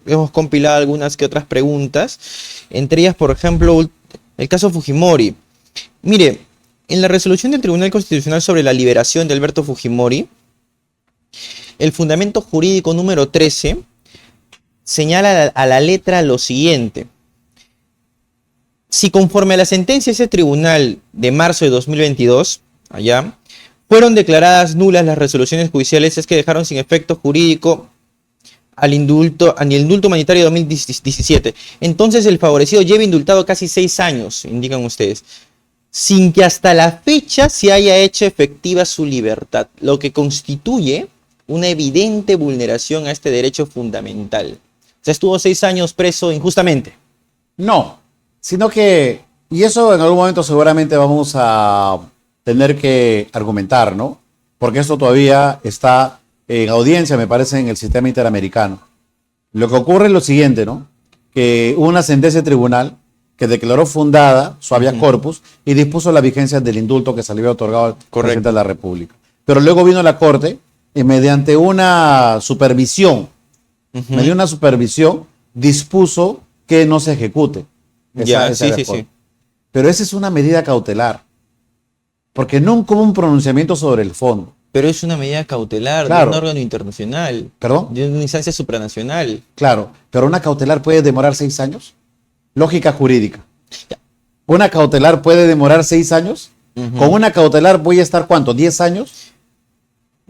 hemos compilado algunas que otras preguntas, entre ellas, por ejemplo, el caso Fujimori. Mire, en la resolución del Tribunal Constitucional sobre la liberación de Alberto Fujimori, el fundamento jurídico número 13 señala a la letra lo siguiente. Si conforme a la sentencia de ese tribunal de marzo de 2022, fueron declaradas nulas las resoluciones judiciales, es que dejaron sin efecto jurídico al indulto humanitario de 2017. Entonces el favorecido lleva indultado casi 6 años, indican ustedes, sin que hasta la fecha se haya hecho efectiva su libertad, lo que constituye una evidente vulneración a este derecho fundamental. O sea, estuvo 6 años preso injustamente. No, sino que, y eso en algún momento seguramente vamos a tener que argumentar, ¿no? Porque esto todavía está en audiencia, me parece, en el sistema interamericano. Lo que ocurre es lo siguiente, ¿no? Que hubo una sentencia de tribunal que declaró fundada su habeas corpus y dispuso la vigencia del indulto que se le había otorgado al presidente de la República. Pero luego vino la Corte y mediante una supervisión, dispuso que no se ejecute. Ya, sí, sí, default. sí. Pero esa es una medida cautelar, porque no hubo un pronunciamiento sobre el fondo. Pero es una medida cautelar de un Claro, órgano internacional, perdón, de una instancia supranacional. claro, pero una cautelar puede demorar 6 años. Lógica jurídica. ¿Una cautelar puede demorar 6 años? Ujú. Con una cautelar voy a estar ¿cuánto? ¿10 años?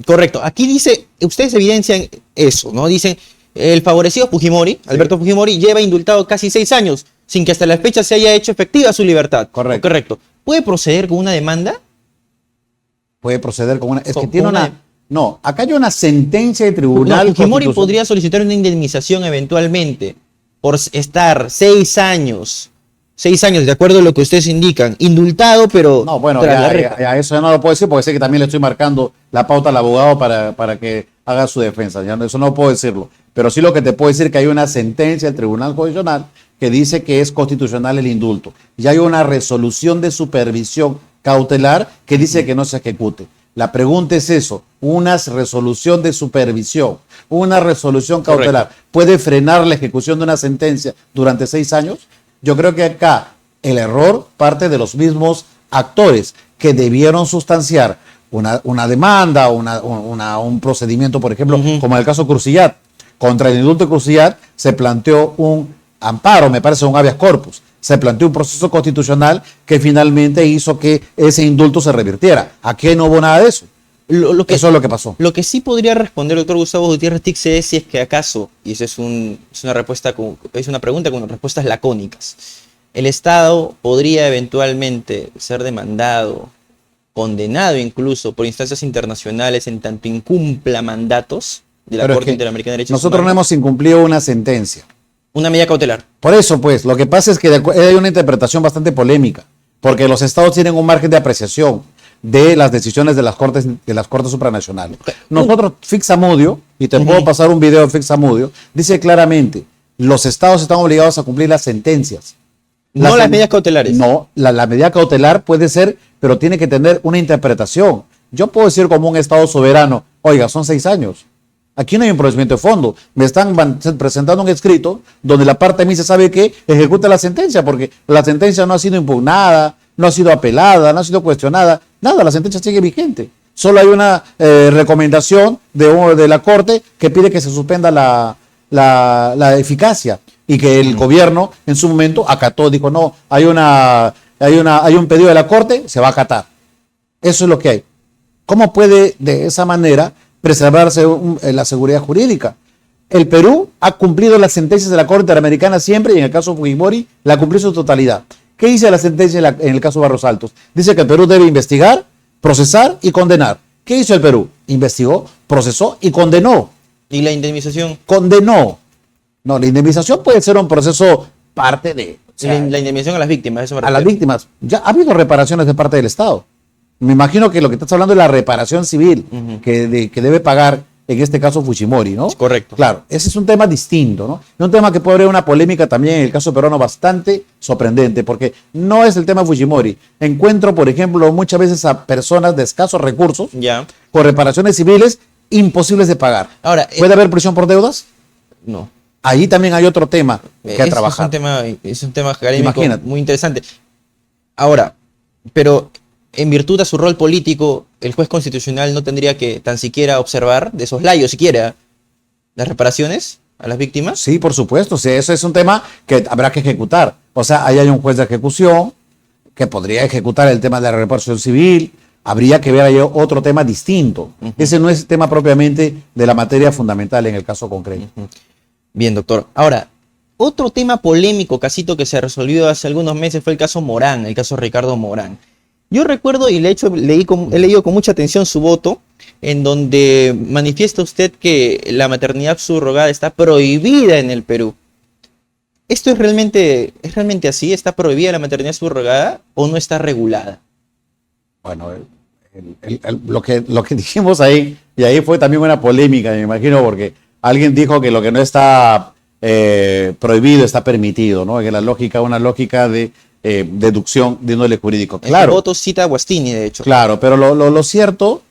Correcto. Aquí dice, ustedes evidencian eso, ¿no? Dicen, el favorecido Fujimori, Alberto Fujimori, lleva indultado casi 6 años, sin que hasta la fecha se haya hecho efectiva su libertad. Correcto. Correcto. ¿Puede proceder con una demanda? Puede proceder con una... Es que Con tiene una- una... No, acá hay una sentencia de No, tribunal Fujimori constitucional. podría solicitar una indemnización eventualmente por estar 6 años, de acuerdo a lo que ustedes indican, indultado, pero No, bueno, tras la ya, reja. eso ya no lo puedo decir porque sé que también le estoy marcando la pauta al abogado para que haga su defensa. Ya, eso no puedo decirlo. Pero sí lo que te puedo decir es que hay una sentencia del Tribunal Constitucional que dice que es constitucional el indulto. Y hay una resolución de supervisión cautelar que dice que no se ejecute. La pregunta es eso, una resolución de supervisión, una resolución cautelar, ¿puede frenar la ejecución de una sentencia durante 6 años? Yo creo que acá el error parte de los mismos actores que debieron sustanciar una demanda, un procedimiento, por ejemplo, como en el caso Crucillat. Contra el indulto de Crucillat se planteó un amparo, me parece un habeas corpus. Se planteó un proceso constitucional que finalmente hizo que ese indulto se revirtiera. Aquí no hubo nada de eso. Eso es lo que pasó. Lo que sí podría responder el doctor Gustavo Gutiérrez Tixe es si es que acaso, y esa es una respuesta es una pregunta con respuestas lacónicas, el Estado podría eventualmente ser demandado, condenado incluso por instancias internacionales en tanto incumpla mandatos de la Pero es Corte que Interamericana de Derechos nosotros no Humanos. hemos incumplido una sentencia. Una medida cautelar. Por eso, pues, lo que pasa es que hay una interpretación bastante polémica, porque los estados tienen un margen de apreciación de las decisiones de las cortes supranacionales. Nosotros, Fixamudio, y te puedo pasar un video de Fixamudio, dice claramente, los estados están obligados a cumplir las sentencias. No las medidas cautelares. No, la medida cautelar puede ser, pero tiene que tener una interpretación. Yo puedo decir como un estado soberano, oiga, son 6 años. Aquí no hay un procedimiento de fondo. Me están presentando un escrito donde la parte me dice, ¿sabe qué? Ejecuta la sentencia, porque la sentencia no ha sido impugnada, no ha sido apelada, no ha sido cuestionada. Nada, la sentencia sigue vigente. Solo hay una recomendación de la Corte que pide que se suspenda la eficacia y que el gobierno en su momento acató, dijo, no, hay un pedido de la Corte, se va a acatar. Eso es lo que hay. ¿Cómo puede de esa manera preservarse la seguridad jurídica? El Perú ha cumplido las sentencias de la Corte Interamericana siempre y en el caso Fujimori la cumplió en su totalidad. ¿Qué dice la sentencia en el caso Barros Altos? Dice que el Perú debe investigar, procesar y condenar. ¿Qué hizo el Perú? Investigó, procesó y condenó. ¿Y la indemnización? Condenó. No, la indemnización puede ser un proceso parte de... o sea, La indemnización a las víctimas, eso me a las refiero. víctimas. Ya ha habido reparaciones de parte del Estado. Me imagino que lo que estás hablando es la reparación civil que debe pagar, en este caso, Fujimori, ¿no? Correcto. Claro, ese es un tema distinto, ¿no? Es un tema que puede haber una polémica también en el caso peruano bastante sorprendente, porque no es el tema Fujimori. Encuentro, por ejemplo, muchas veces a personas de escasos recursos Ya. con reparaciones civiles imposibles de pagar. Ahora, ¿Puede haber prisión por deudas? no. Ahí también hay otro tema que trabajar. Es un tema académico Imagínate. muy interesante. Ahora, pero en virtud de su rol político, el juez constitucional no tendría que tan siquiera observar de soslayo siquiera las reparaciones a las víctimas. Sí, por supuesto. Sí, eso es un tema que habrá que ejecutar. O sea, ahí hay un juez de ejecución que podría ejecutar el tema de la reparación civil. Habría que ver ahí otro tema distinto. Ese no es el tema propiamente de la materia fundamental en el caso concreto. Bien, doctor. Ahora, otro tema polémico, casito, que se resolvió hace algunos meses fue el caso Morán, el caso Ricardo Morán. Yo recuerdo y de hecho he leído con mucha atención su voto, en donde manifiesta usted que la maternidad subrogada está prohibida en el Perú. ¿Esto es realmente así? ¿Está prohibida la maternidad subrogada o no está regulada? Bueno, lo que dijimos ahí, y ahí fue también una polémica, me imagino, porque alguien dijo que lo que no está prohibido está permitido, ¿no? Que una lógica de deducción de índole jurídico. El Claro. voto cita a Guastini, de hecho. Claro, pero lo cierto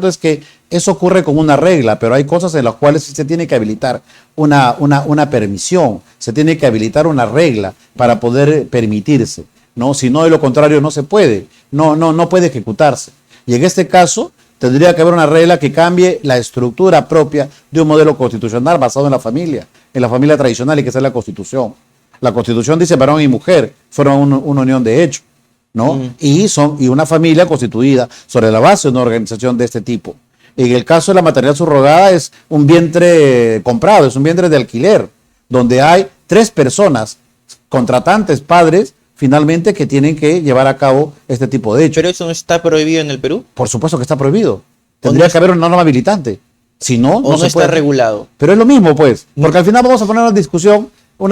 es que eso ocurre con una regla, pero hay cosas en las cuales sí se tiene que habilitar una permisión, se tiene que habilitar una regla para poder permitirse, ¿no? Si no, de lo contrario no se puede, no puede ejecutarse. Y en este caso tendría que haber una regla que cambie la estructura propia de un modelo constitucional basado en la familia tradicional, y que esa es la Constitución. La Constitución dice varón y mujer fueron una unión de hecho, ¿no? Y una familia constituida sobre la base de una organización de este tipo. En el caso de la maternidad subrogada es un vientre comprado, es un vientre de alquiler, donde hay 3 personas, contratantes, padres, finalmente, que tienen que llevar a cabo este tipo de hechos. ¿Pero eso no está prohibido en el Perú? Por supuesto que está prohibido. Tendría que haber una norma habilitante. Si no, no se está regulado. Pero es lo mismo, pues, porque al final vamos a poner una discusión. Pero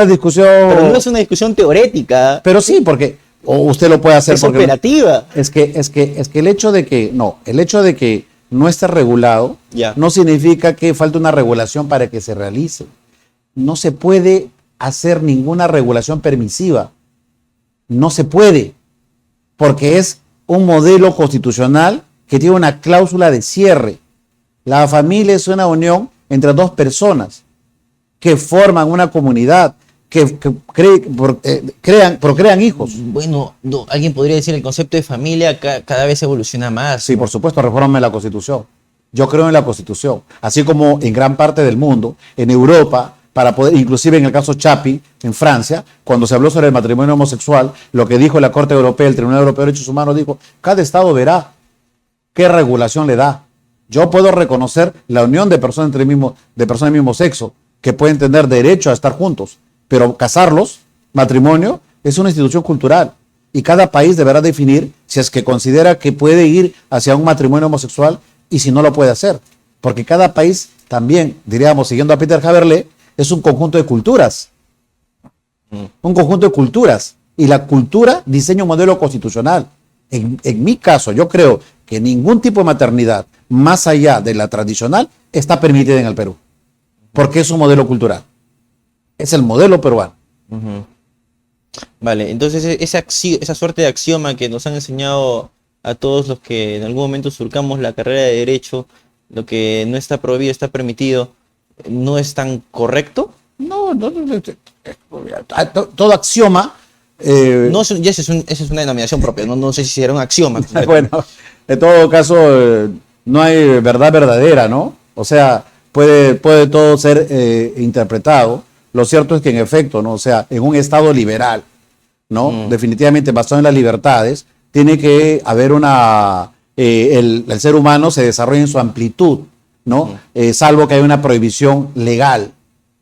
no es una discusión teórica. Pero sí, porque usted lo puede hacer. Es operativa. Es que el hecho de que no esté regulado, ya, no significa que falte una regulación para que se realice. No se puede hacer ninguna regulación permisiva. No se puede, porque es un modelo constitucional que tiene una cláusula de cierre. La familia es una unión entre 2 personas que forman una comunidad, que procrean hijos. Bueno, alguien podría decir el concepto de familia cada vez evoluciona más. Sí, por supuesto, reforman la Constitución. Yo creo en la Constitución, así como en gran parte del mundo, en Europa, para poder, inclusive en el caso Chapi, en Francia, cuando se habló sobre el matrimonio homosexual, lo que dijo la Corte Europea, el Tribunal Europeo de Derechos Humanos, dijo, cada estado verá qué regulación le da. Yo puedo reconocer la unión de personas del mismo sexo, que pueden tener derecho a estar juntos, pero casarlos, matrimonio, es una institución cultural, y cada país deberá definir si es que considera que puede ir hacia un matrimonio homosexual y si no lo puede hacer, porque cada país también, diríamos, siguiendo a Peter Haberle, es un conjunto de culturas. Un conjunto de culturas. Y la cultura diseña un modelo constitucional. En mi caso, yo creo que ningún tipo de maternidad, más allá de la tradicional, está permitida en el Perú. Porque es un modelo cultural. Es el modelo peruano. Vale, entonces esa suerte de axioma que nos han enseñado a todos los que en algún momento surcamos la carrera de Derecho, lo que no está prohibido está permitido, ¿no es tan correcto? No, todo axioma... no, ya esa es una denominación propia, no sé si será un axioma. Bueno, en todo caso, no hay verdad verdadera, ¿no? O sea, puede todo ser interpretado. Lo cierto es que en efecto, ¿no? O sea, en un Estado liberal, ¿no? Definitivamente basado en las libertades, tiene que haber el ser humano se desarrolla en su amplitud, ¿no? Salvo que haya una prohibición legal.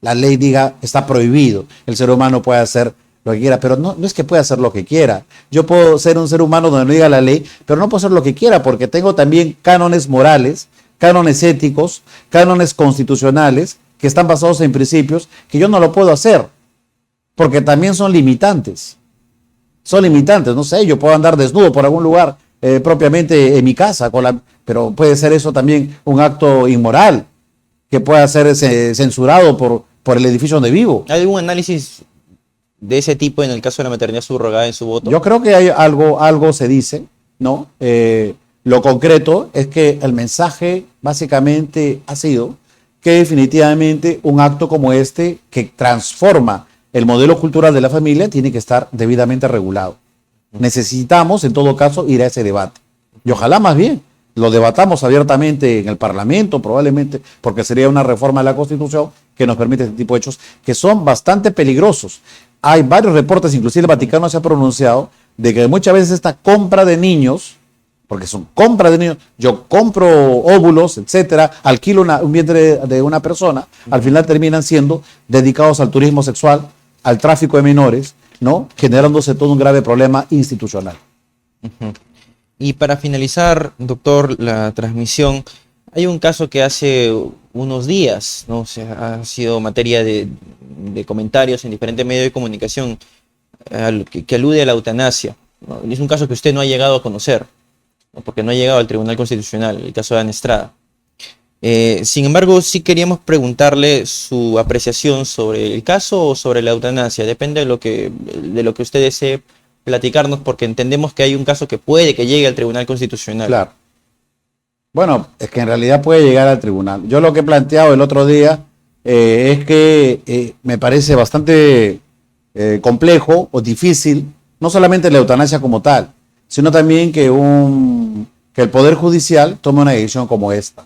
La ley diga, está prohibido. El ser humano puede hacer lo que quiera, pero no es que pueda hacer lo que quiera. Yo puedo ser un ser humano donde no diga la ley, pero no puedo hacer lo que quiera porque tengo también cánones morales, cánones éticos, cánones constitucionales que están basados en principios que yo no lo puedo hacer porque también son limitantes. Son limitantes, no sé, yo puedo andar desnudo por algún lugar propiamente en mi casa, pero puede ser eso también un acto inmoral que pueda ser censurado por el edificio donde vivo. ¿Hay algún análisis de ese tipo en el caso de la maternidad subrogada en su voto? Yo creo que hay algo se dice, ¿no? Lo concreto es que el mensaje básicamente ha sido que definitivamente un acto como este que transforma el modelo cultural de la familia tiene que estar debidamente regulado. Necesitamos, en todo caso, ir a ese debate. Y ojalá más bien lo debatamos abiertamente en el Parlamento, probablemente, porque sería una reforma de la Constitución que nos permite este tipo de hechos que son bastante peligrosos. Hay varios reportes, inclusive el Vaticano se ha pronunciado, de que muchas veces esta compra de niños, porque son compra de niños, yo compro óvulos, etcétera, alquilo un vientre de una persona, al final terminan siendo dedicados al turismo sexual, al tráfico de menores, ¿no? Generándose todo un grave problema institucional. Y para finalizar, doctor, la transmisión, hay un caso que hace unos días, ¿no? O sea, ha sido materia de comentarios en diferentes medios de comunicación que alude a la eutanasia, ¿no? Es un caso que usted no ha llegado a conocer, ¿no? Porque no ha llegado al Tribunal Constitucional, el caso de Ana Estrada. Sin embargo, sí queríamos preguntarle su apreciación sobre el caso o sobre la eutanasia. Depende de lo que usted desee platicarnos, porque entendemos que hay un caso que puede que llegue al Tribunal Constitucional. Claro. Bueno, es que en realidad puede llegar al tribunal. Yo lo que he planteado el otro día es que me parece bastante complejo o difícil, no solamente la eutanasia como tal, sino también que el Poder Judicial tome una decisión como esta,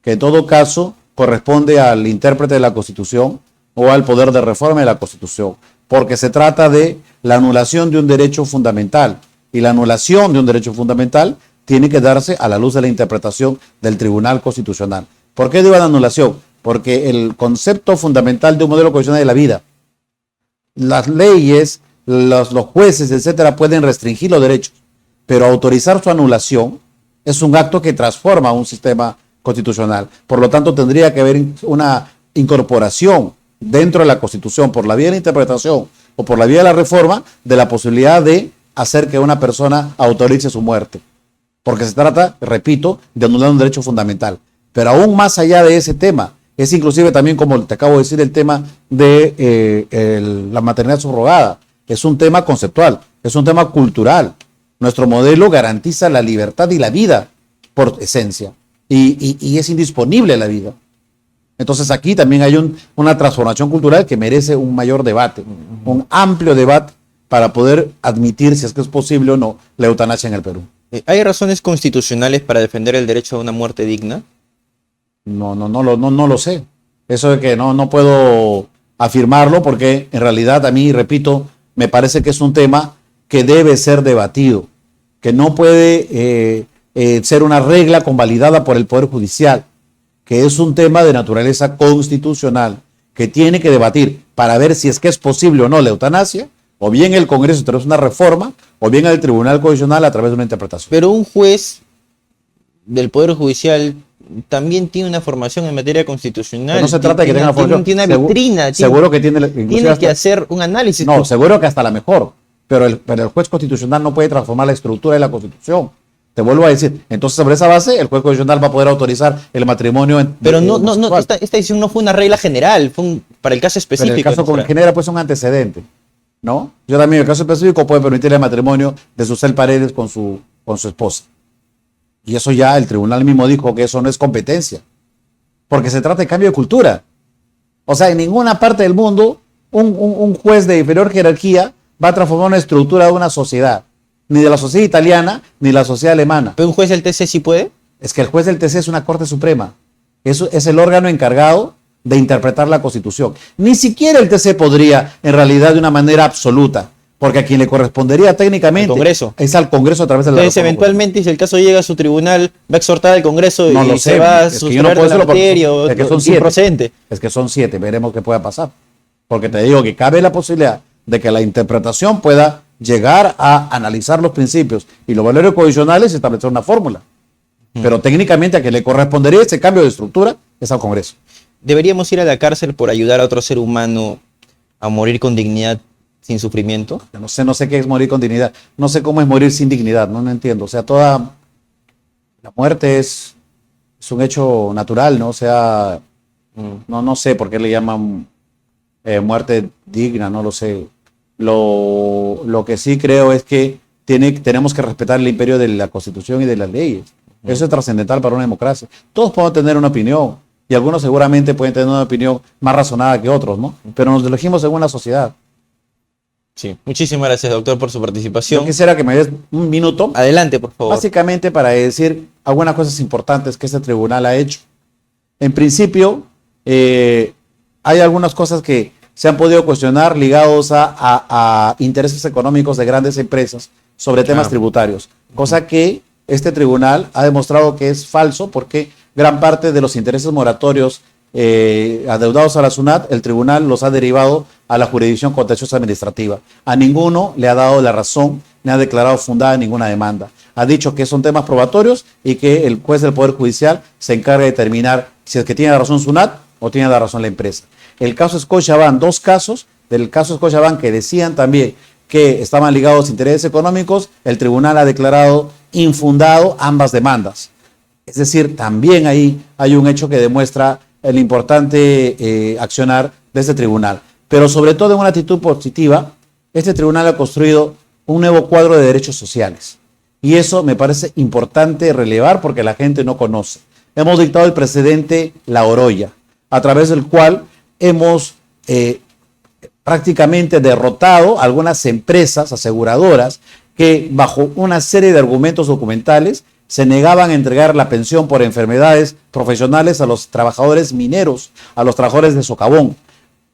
que en todo caso corresponde al intérprete de la Constitución o al poder de reforma de la Constitución, porque se trata de la anulación de un derecho fundamental, y la anulación de un derecho fundamental tiene que darse a la luz de la interpretación del Tribunal Constitucional. ¿Por qué digo la anulación? Porque el concepto fundamental de un modelo constitucional es la vida. Las leyes, los jueces, etcétera, pueden restringir los derechos, pero autorizar su anulación es un acto que transforma un sistema constitucional. Por lo tanto, tendría que haber una incorporación dentro de la Constitución, por la vía de la interpretación o por la vía de la reforma, de la posibilidad de hacer que una persona autorice su muerte. Porque se trata, repito, de anular un derecho fundamental. Pero aún más allá de ese tema, es inclusive también, como te acabo de decir, el tema de la maternidad subrogada. Es un tema conceptual, es un tema cultural. Nuestro modelo garantiza la libertad y la vida por esencia. Y es indisponible la vida. Entonces aquí también hay una transformación cultural que merece un mayor debate, un amplio debate para poder admitir si es que es posible o no la eutanasia en el Perú. ¿Hay razones constitucionales para defender el derecho a una muerte digna? No lo sé. Eso de que no puedo afirmarlo porque en realidad a mí, repito, me parece que es un tema que debe ser debatido, que no puede ser una regla convalidada por el Poder Judicial, que es un tema de naturaleza constitucional, que tiene que debatir para ver si es que es posible o no la eutanasia, o bien el Congreso a través de una reforma, o bien el Tribunal Constitucional a través de una interpretación. Pero un juez del Poder Judicial también tiene una formación en materia constitucional. Pero no se trata de que tenga una formación. Tiene una vitrina. Seguro que tiene. Tiene que hacer un análisis. No, seguro que hasta la mejor. Pero el juez constitucional no puede transformar la estructura de la Constitución. Te vuelvo a decir. Entonces, sobre esa base, el juez constitucional va a poder autorizar el matrimonio. Pero esta decisión no fue una regla general, fue para el caso específico. Pero el caso con genera pues un antecedente, ¿no? Yo también, el caso específico, puede permitir el matrimonio de Susel Paredes con su esposa. Y eso ya el tribunal mismo dijo que eso no es competencia, porque se trata de cambio de cultura. O sea, en ninguna parte del mundo un juez de inferior jerarquía va a transformar una estructura de una sociedad, ni de la sociedad italiana, ni de la sociedad alemana. ¿Pero un juez del TC sí puede? Es que el juez del TC es una Corte Suprema. Eso es el órgano encargado de interpretar la Constitución. Ni siquiera el TC podría, en realidad, de una manera absoluta, porque a quien le correspondería técnicamente Congreso. Es al Congreso a través de la Entonces, eventualmente, si el caso llega a su tribunal, va a exhortar al Congreso no y lo se sé, va a es que yo no sustraer puedo de la decirlo materia porque, o es que son es 7. improcedente. Es que son 7, veremos qué pueda pasar. Porque te digo que cabe la posibilidad de que la interpretación pueda llegar a analizar los principios y los valores condicionales y establecer una fórmula. Pero técnicamente a quien le correspondería ese cambio de estructura es al Congreso. ¿Deberíamos ir a la cárcel por ayudar a otro ser humano a morir con dignidad sin sufrimiento? No sé qué es morir con dignidad. No sé cómo es morir sin dignidad, no entiendo. O sea, toda la muerte es un hecho natural, ¿no? O sea, no sé por qué le llaman muerte digna, no lo sé. Lo que sí creo es que tenemos que respetar el imperio de la Constitución y de las leyes. Eso es trascendental para una democracia. Todos podemos tener una opinión y algunos seguramente pueden tener una opinión más razonada que otros, ¿no? Pero nos elegimos según la sociedad. Sí, muchísimas gracias, doctor, por su participación. Yo quisiera que me des un minuto. Adelante, por favor. Básicamente para decir algunas cosas importantes que este tribunal ha hecho. En principio, hay algunas cosas que se han podido cuestionar ligados a intereses económicos de grandes empresas sobre temas tributarios, cosa que este tribunal ha demostrado que es falso porque gran parte de los intereses moratorios adeudados a la SUNAT, el tribunal los ha derivado a la jurisdicción contenciosa administrativa. A ninguno le ha dado la razón, ni ha declarado fundada ninguna demanda. Ha dicho que son temas probatorios y que el juez del Poder Judicial se encarga de determinar si es que tiene la razón SUNAT o tiene la razón la empresa. El caso Scotiabank, 2 casos del caso Scotiabank que decían también que estaban ligados a intereses económicos, el tribunal ha declarado infundado ambas demandas. Es decir, también ahí hay un hecho que demuestra el importante accionar de este tribunal. Pero sobre todo en una actitud positiva, este tribunal ha construido un nuevo cuadro de derechos sociales. Y eso me parece importante relevar porque la gente no conoce. Hemos dictado el precedente La Oroya, a través del cual hemos prácticamente derrotado a algunas empresas aseguradoras que bajo una serie de argumentos documentales se negaban a entregar la pensión por enfermedades profesionales a los trabajadores mineros, a los trabajadores de socavón,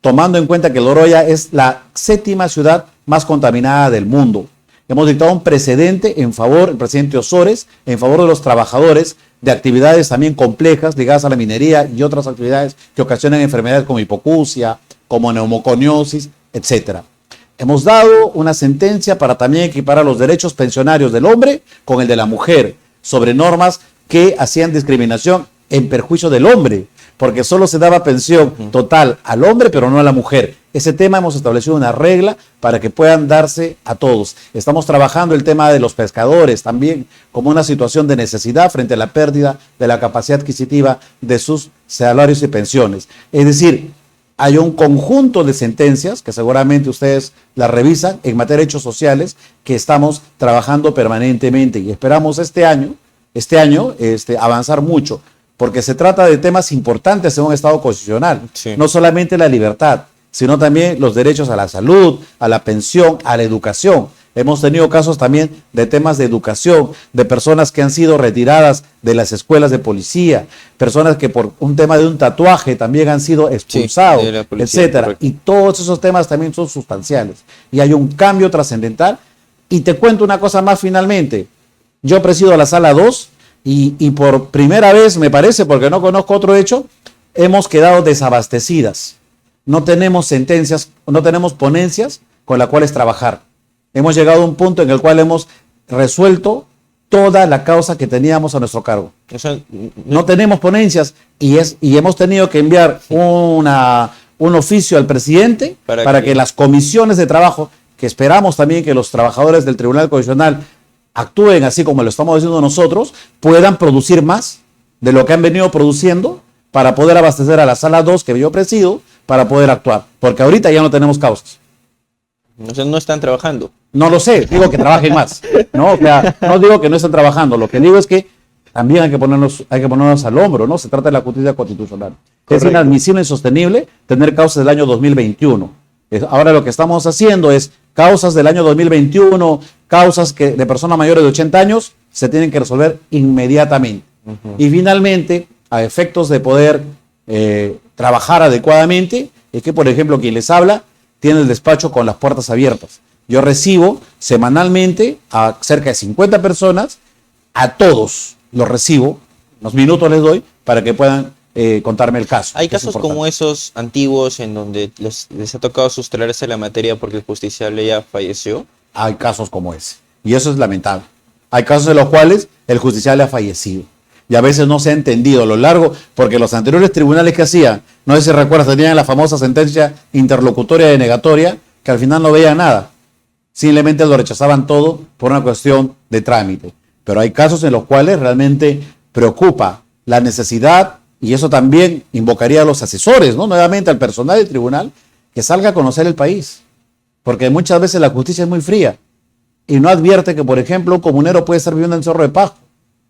tomando en cuenta que La Oroya es la 7ª ciudad más contaminada del mundo. Hemos dictado un precedente en favor, el presidente Ozores, en favor de los trabajadores de actividades también complejas ligadas a la minería y otras actividades que ocasionan enfermedades como hipoacusia, como neumoconiosis, etc. Hemos dado una sentencia para también equiparar los derechos pensionarios del hombre con el de la mujer, sobre normas que hacían discriminación en perjuicio del hombre, porque solo se daba pensión total al hombre, pero no a la mujer. Ese tema hemos establecido una regla para que puedan darse a todos. Estamos trabajando el tema de los pescadores también como una situación de necesidad frente a la pérdida de la capacidad adquisitiva de sus salarios y pensiones. Es decir, hay un conjunto de sentencias que seguramente ustedes las revisan en materia de hechos sociales que estamos trabajando permanentemente y esperamos este año avanzar mucho, porque se trata de temas importantes en un Estado constitucional, sí. No solamente la libertad, sino también los derechos a la salud, a la pensión, a la educación. Hemos tenido casos también de temas de educación, de personas que han sido retiradas de las escuelas de policía, personas que por un tema de un tatuaje también han sido expulsados, sí, etcétera. Correcto. Y todos esos temas también son sustanciales. Y hay un cambio trascendental. Y te cuento una cosa más finalmente. Yo presido la sala 2 y por primera vez, me parece, porque no conozco otro hecho, hemos quedado desabastecidas. No tenemos sentencias, no tenemos ponencias con las cuales trabajar. Hemos llegado a un punto en el cual hemos resuelto toda la causa que teníamos a nuestro cargo. O sea, no tenemos ponencias y hemos tenido que enviar un oficio al presidente para que las comisiones de trabajo, que esperamos también que los trabajadores del Tribunal Constitucional actúen así como lo estamos haciendo nosotros, puedan producir más de lo que han venido produciendo para poder abastecer a la sala 2 que yo presido para poder actuar. Porque ahorita ya no tenemos causas. O sea, no están trabajando. No lo sé, digo que trabajen más. No, o sea, no digo que no estén trabajando, lo que digo es que también hay que ponernos al hombro, ¿no? Se trata de la justicia constitucional. Correcto. Es inadmisible e insostenible tener causas del año 2021. Ahora lo que estamos haciendo es causas del año 2021, causas de personas mayores de 80 años, se tienen que resolver inmediatamente. Y finalmente, a efectos de poder trabajar adecuadamente, es que, por ejemplo, quien les habla tiene el despacho con las puertas abiertas. Yo recibo semanalmente a cerca de 50 personas, a todos los recibo, unos minutos les doy para que puedan contarme el caso. ¿Hay casos como esos antiguos en donde les ha tocado sustraerse la materia porque el justiciable ya falleció? Hay casos como ese, y eso es lamentable. Hay casos en los cuales el justiciable ha fallecido. Y a veces no se ha entendido a lo largo, porque los anteriores tribunales que hacían, no sé si recuerdas, tenían la famosa sentencia interlocutoria denegatoria, que al final no veían nada. Simplemente lo rechazaban todo por una cuestión de trámite. Pero hay casos en los cuales realmente preocupa la necesidad, y eso también invocaría a los asesores, ¿no? Nuevamente al personal del tribunal, que salga a conocer el país. Porque muchas veces la justicia es muy fría y no advierte que, por ejemplo, un comunero puede estar viviendo en Cerro de Pasco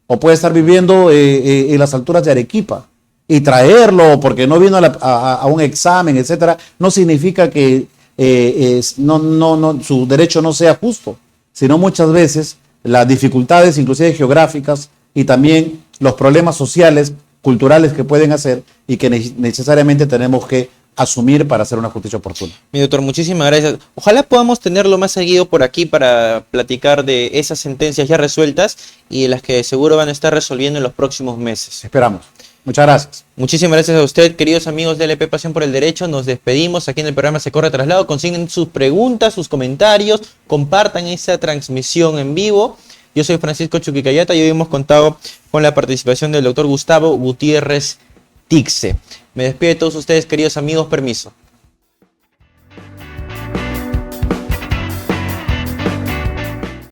o puede estar viviendo en las alturas de Arequipa, y traerlo porque no vino a un examen, etcétera, no significa que su derecho no sea justo, sino muchas veces las dificultades, inclusive geográficas, y también los problemas sociales, culturales que pueden hacer y que necesariamente tenemos que asumir para hacer una justicia oportuna. Mi doctor, muchísimas gracias. Ojalá podamos tenerlo más seguido por aquí para platicar de esas sentencias ya resueltas y de las que seguro van a estar resolviendo en los próximos meses. Esperamos. Muchas gracias. Muchísimas gracias a usted, queridos amigos de LP Pasión por el Derecho. Nos despedimos aquí en el programa Se Corre Traslado. Consignen sus preguntas, sus comentarios, compartan esa transmisión en vivo. Yo soy Francisco Chuquicayata y hoy hemos contado con la participación del doctor Gustavo Gutiérrez Tixe. Me despido de todos ustedes, queridos amigos. Permiso.